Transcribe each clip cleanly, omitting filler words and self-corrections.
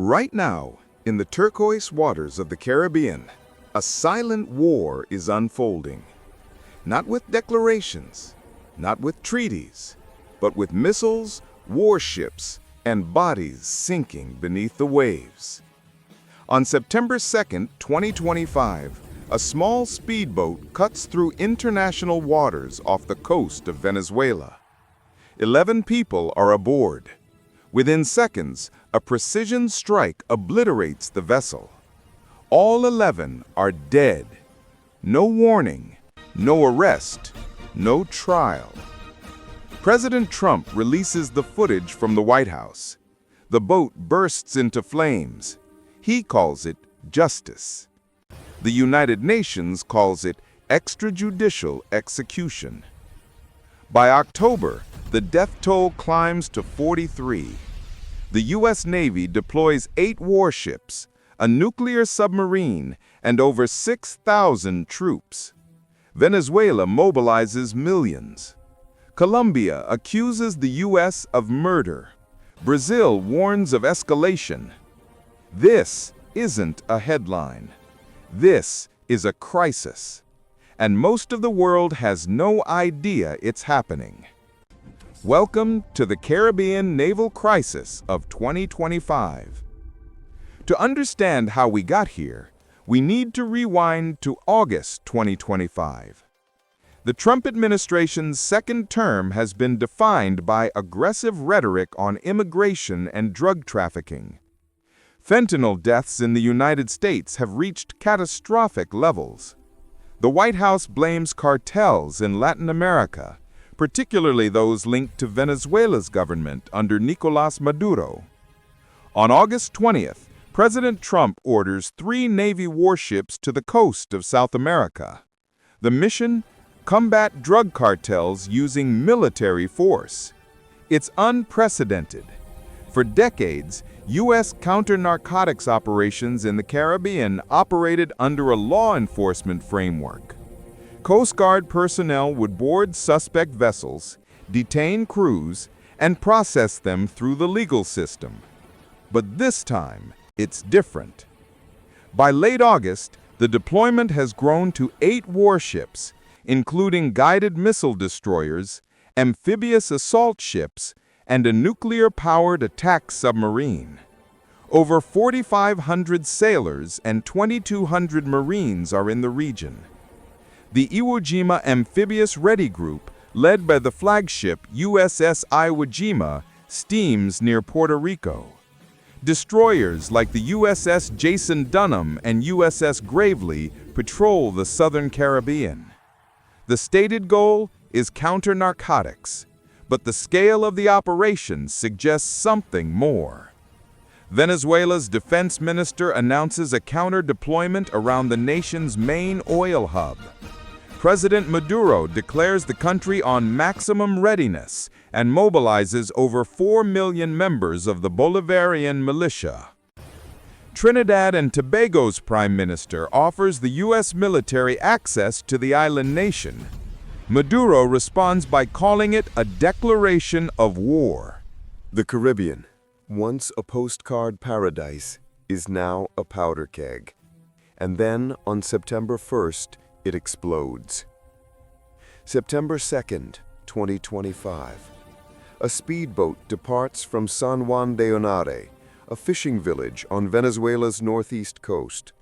Right now, in the turquoise waters of the Caribbean, a silent war is unfolding. Not with declarations, not with treaties, but with missiles, warships, and bodies sinking beneath the waves. On September 2, 2025, a small speedboat cuts through international waters off the coast of Venezuela. 11 people are aboard. Within seconds, a precision strike obliterates the vessel. All 11 are dead. No warning, no arrest, no trial. President Trump releases the footage from the White House. The boat bursts into flames. He calls it justice. The United Nations calls it extrajudicial execution. By October, the death toll climbs to 43. The U.S. Navy deploys 8 warships, a nuclear submarine, and over 6,000 troops. Venezuela mobilizes millions. Colombia accuses the U.S. of murder. Brazil warns of escalation. This isn't a headline. This is a crisis. And most of the world has no idea it's happening. Welcome to the Caribbean Naval Crisis of 2025. To understand how we got here, we need to rewind to August 2025. The Trump administration's second term has been defined by aggressive rhetoric on immigration and drug trafficking. Fentanyl deaths in the United States have reached catastrophic levels. The White House blames cartels in Latin America, particularly those linked to Venezuela's government under Nicolás Maduro. On August 20th, President Trump orders 3 Navy warships to the coast of South America. The mission? Combat drug cartels using military force. It's unprecedented. For decades, U.S. counter-narcotics operations in the Caribbean operated under a law enforcement framework. Coast Guard personnel would board suspect vessels, detain crews, and process them through the legal system. But this time, it's different. By late August, the deployment has grown to 8 warships, including guided missile destroyers, amphibious assault ships, and a nuclear-powered attack submarine. Over 4,500 sailors and 2,200 Marines are in the region. The Iwo Jima Amphibious Ready Group, led by the flagship USS Iwo Jima, steams near Puerto Rico. Destroyers like the USS Jason Dunham and USS Gravely patrol the southern Caribbean. The stated goal is counter-narcotics, but the scale of the operation suggests something more. Venezuela's defense minister announces a counter-deployment around the nation's main oil hub. President Maduro declares the country on maximum readiness and mobilizes over 4 million members of the Bolivarian militia. Trinidad and Tobago's prime minister offers the U.S. military access to the island nation. Maduro responds by calling it a declaration of war. The Caribbean, once a postcard paradise, is now a powder keg. And then, on September 1st, it explodes. September 2nd, 2025. A speedboat departs from San Juan de Onare, a fishing village on Venezuela's northeast coast.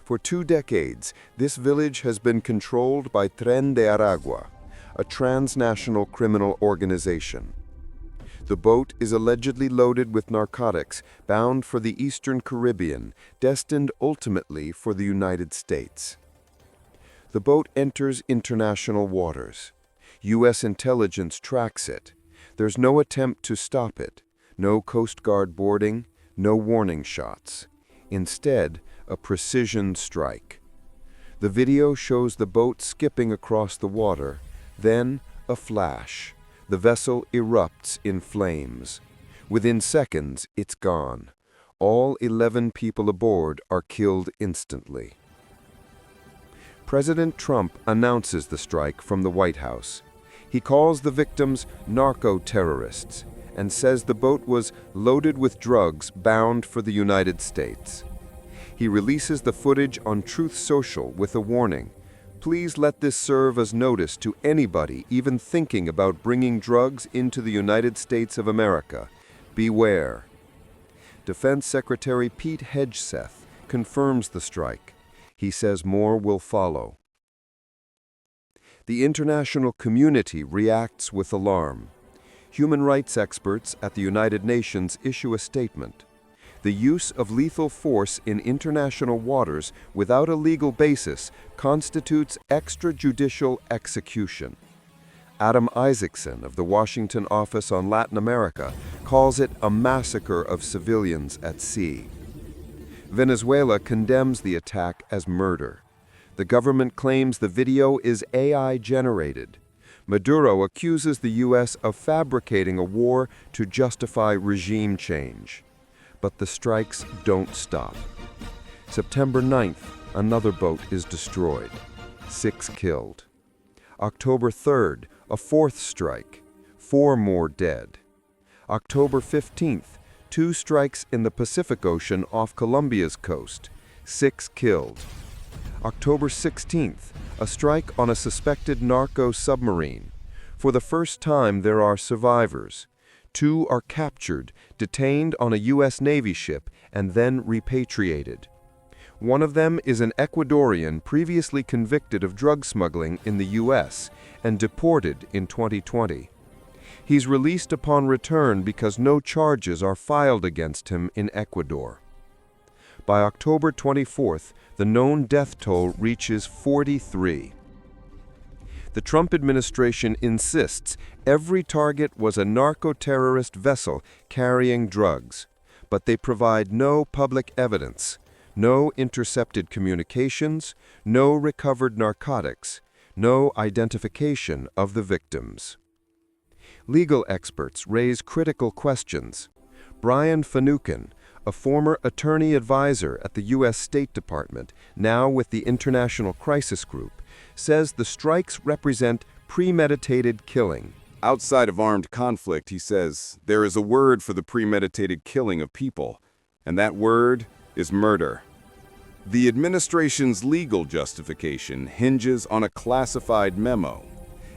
For 2 decades, this village has been controlled by Tren de Aragua, a transnational criminal organization. The boat is allegedly loaded with narcotics bound for the Eastern Caribbean, destined ultimately for the United States. The boat enters international waters. U.S. intelligence tracks it. There's no attempt to stop it, no Coast Guard boarding, no warning shots. Instead, a precision strike. The video shows the boat skipping across the water, then a flash. The vessel erupts in flames. Within seconds, it's gone. All 11 people aboard are killed instantly. President Trump announces the strike from the White House. He calls the victims narco-terrorists and says the boat was loaded with drugs bound for the United States. He releases the footage on Truth Social with a warning. Please let this serve as notice to anybody even thinking about bringing drugs into the United States of America. Beware. Defense Secretary Pete Hegseth confirms the strike. He says more will follow. The international community reacts with alarm. Human rights experts at the United Nations issue a statement. The use of lethal force in international waters without a legal basis constitutes extrajudicial execution. Adam Isaacson of the Washington Office on Latin America calls it a massacre of civilians at sea. Venezuela condemns the attack as murder. The government claims the video is AI-generated. Maduro accuses the U.S. of fabricating a war to justify regime change. But the strikes don't stop. September 9th, another boat is destroyed. 6 killed. October 3rd, a 4th strike. 4 more dead. October 15th, 2 strikes in the Pacific Ocean off Colombia's coast. 6 killed. October 16th, a strike on a suspected narco submarine. For the first time, there are survivors. 2 are captured, detained on a U.S. Navy ship, and then repatriated. One of them is an Ecuadorian previously convicted of drug smuggling in the U.S. and deported in 2020. He's released upon return because no charges are filed against him in Ecuador. By October 24th, the known death toll reaches 43. The Trump administration insists every target was a narco-terrorist vessel carrying drugs, but they provide no public evidence, no intercepted communications, no recovered narcotics, no identification of the victims. Legal experts raise critical questions. Brian Finucane, a former attorney advisor at the U.S. State Department, now with the International Crisis Group, says the strikes represent premeditated killing. Outside of armed conflict, he says, there is a word for the premeditated killing of people, and that word is murder. The administration's legal justification hinges on a classified memo.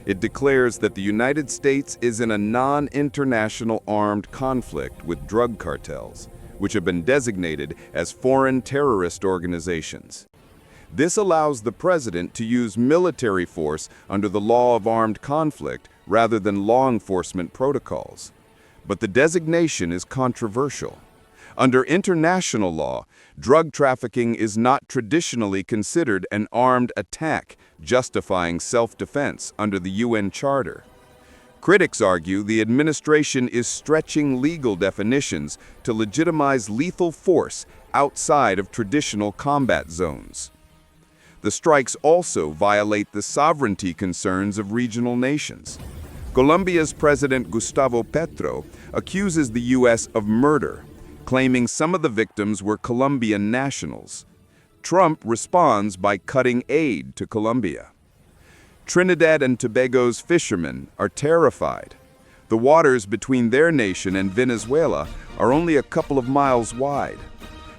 It declares that the United States is in a non-international armed conflict with drug cartels, which have been designated as foreign terrorist organizations. This allows the president to use military force under the law of armed conflict rather than law enforcement protocols. But the designation is controversial. Under international law, drug trafficking is not traditionally considered an armed attack, justifying self-defense under the UN Charter. Critics argue the administration is stretching legal definitions to legitimize lethal force outside of traditional combat zones. The strikes also violate the sovereignty concerns of regional nations. Colombia's President Gustavo Petro accuses the U.S. of murder, claiming some of the victims were Colombian nationals. Trump responds by cutting aid to Colombia. Trinidad and Tobago's fishermen are terrified. The waters between their nation and Venezuela are only a couple of miles wide.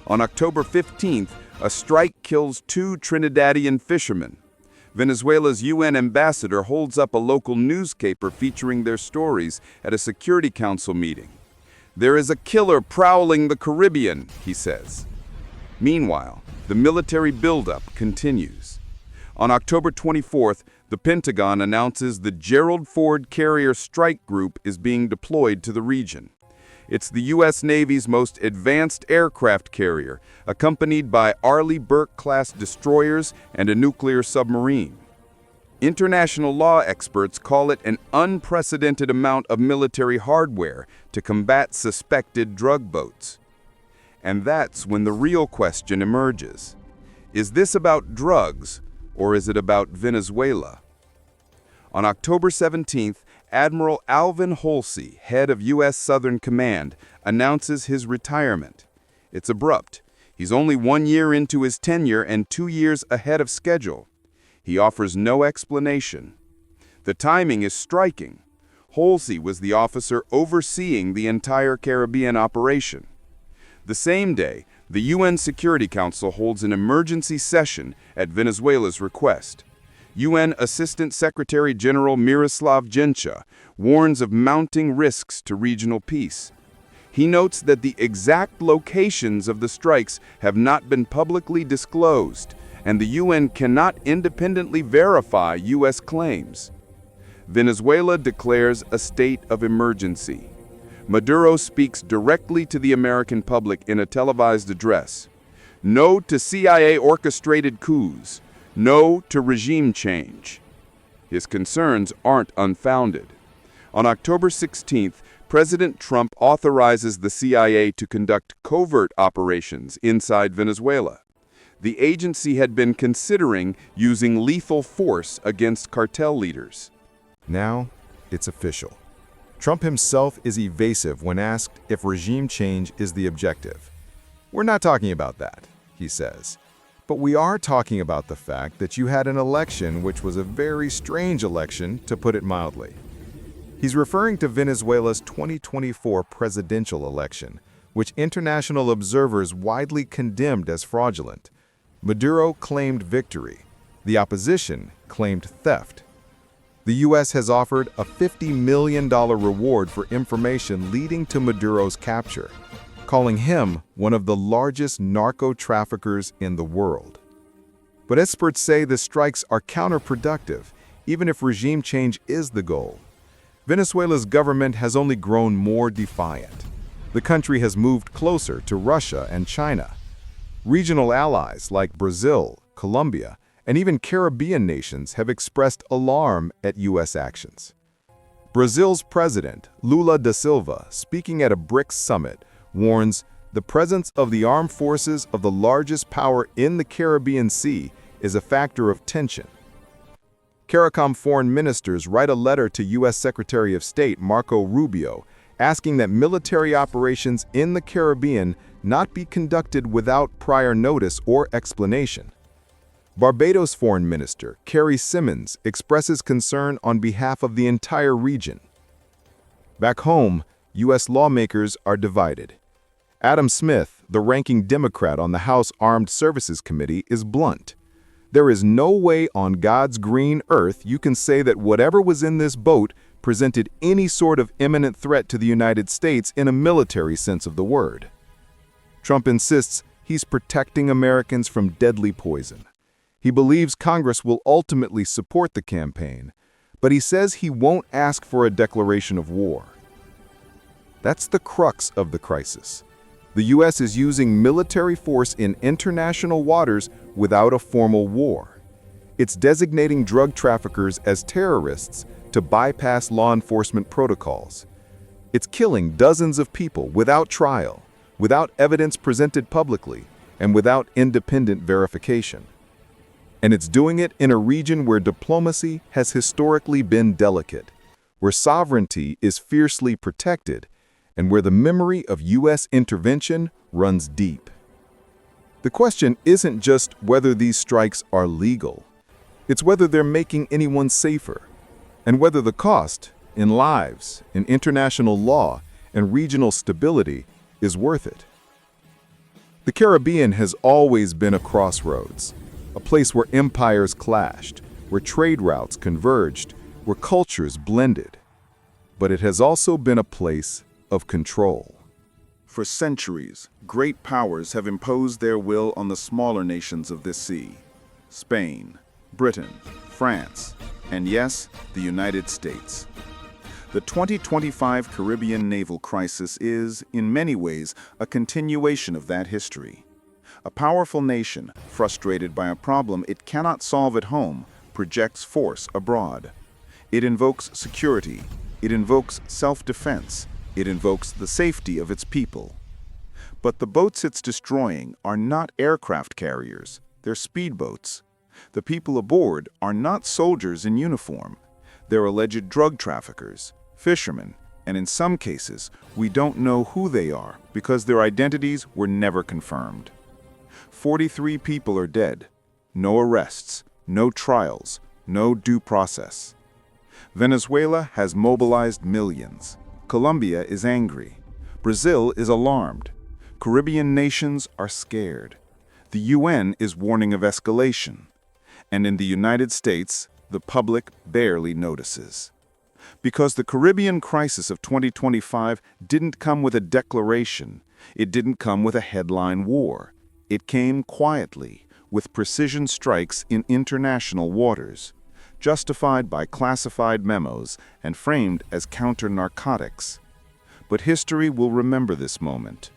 On October 15th, a strike kills 2 Trinidadian fishermen. Venezuela's UN ambassador holds up a local newspaper featuring their stories at a Security Council meeting. There is a killer prowling the Caribbean, he says. Meanwhile, the military buildup continues. On October 24th, the Pentagon announces the Gerald Ford Carrier Strike Group is being deployed to the region. It's the U.S. Navy's most advanced aircraft carrier, accompanied by Arleigh Burke-class destroyers and a nuclear submarine. International law experts call it an unprecedented amount of military hardware to combat suspected drug boats. And that's when the real question emerges. Is this about drugs, or is it about Venezuela? On October 17th, Admiral Alvin Holsey, head of U.S. Southern Command, announces his retirement. It's abrupt. He's only 1 year into his tenure and 2 years ahead of schedule. He offers no explanation. The timing is striking. Halsey was the officer overseeing the entire Caribbean operation. The same day, the UN Security Council holds an emergency session at Venezuela's request. UN Assistant Secretary General Miroslav Jencha warns of mounting risks to regional peace. He notes that the exact locations of the strikes have not been publicly disclosed, and the UN cannot independently verify U.S. claims. Venezuela declares a state of emergency. Maduro speaks directly to the American public in a televised address. No to CIA-orchestrated coups. No to regime change. His concerns aren't unfounded. On October 16th, President Trump authorizes the CIA to conduct covert operations inside Venezuela. The agency had been considering using lethal force against cartel leaders. Now, it's official. Trump himself is evasive when asked if regime change is the objective. We're not talking about that, he says. But we are talking about the fact that you had an election which was a very strange election, to put it mildly. He's referring to Venezuela's 2024 presidential election, which international observers widely condemned as fraudulent. Maduro claimed victory. The opposition claimed theft. The U.S. has offered a $50 million reward for information leading to Maduro's capture, calling him one of the largest narco-traffickers in the world. But experts say the strikes are counterproductive, even if regime change is the goal. Venezuela's government has only grown more defiant. The country has moved closer to Russia and China. Regional allies like Brazil, Colombia, and even Caribbean nations have expressed alarm at U.S. actions. Brazil's president, Lula da Silva, speaking at a BRICS summit, warns the presence of the armed forces of the largest power in the Caribbean Sea is a factor of tension. CARICOM foreign ministers write a letter to U.S. Secretary of State Marco Rubio asking that military operations in the Caribbean not be conducted without prior notice or explanation. Barbados Foreign Minister Carrie Simmons expresses concern on behalf of the entire region. Back home, U.S. lawmakers are divided. Adam Smith, the ranking Democrat on the House Armed Services Committee, is blunt. There is no way on God's green earth you can say that whatever was in this boat presented any sort of imminent threat to the United States in a military sense of the word. Trump insists he's protecting Americans from deadly poison. He believes Congress will ultimately support the campaign, but he says he won't ask for a declaration of war. That's the crux of the crisis. The U.S. is using military force in international waters without a formal war. It's designating drug traffickers as terrorists to bypass law enforcement protocols. It's killing dozens of people without trial, without evidence presented publicly, and without independent verification. And it's doing it in a region where diplomacy has historically been delicate, where sovereignty is fiercely protected, and where the memory of U.S. intervention runs deep. The question isn't just whether these strikes are legal. It's whether they're making anyone safer, and whether the cost, in lives, in international law, and regional stability, is worth it. The Caribbean has always been a crossroads, a place where empires clashed, where trade routes converged, where cultures blended. But it has also been a place of control. For centuries, great powers have imposed their will on the smaller nations of this sea: Spain, Britain, France, and yes, the United States. The 2025 Caribbean Naval Crisis is, in many ways, a continuation of that history. A powerful nation, frustrated by a problem it cannot solve at home, projects force abroad. It invokes security, it invokes self-defense, it invokes the safety of its people. But the boats it's destroying are not aircraft carriers, they're speedboats. The people aboard are not soldiers in uniform. They're alleged drug traffickers, fishermen, and in some cases, we don't know who they are because their identities were never confirmed. 43 people are dead. No arrests, no trials, no due process. Venezuela has mobilized millions. Colombia is angry. Brazil is alarmed. Caribbean nations are scared. The UN is warning of escalation. And in the United States, the public barely notices. Because the Caribbean crisis of 2025 didn't come with a declaration. It didn't come with a headline war. It came quietly, with precision strikes in international waters, justified by classified memos and framed as counter-narcotics. But history will remember this moment,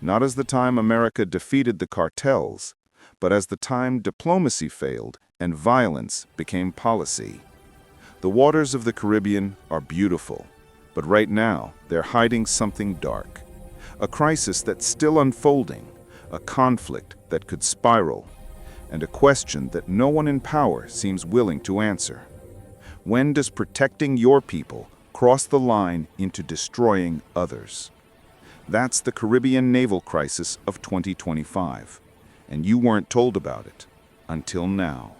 not as the time America defeated the cartels, but as the time diplomacy failed and violence became policy. The waters of the Caribbean are beautiful, but right now they're hiding something dark. A crisis that's still unfolding, a conflict that could spiral, and a question that no one in power seems willing to answer. When does protecting your people cross the line into destroying others? That's the Caribbean Naval Crisis of 2025, and you weren't told about it until now.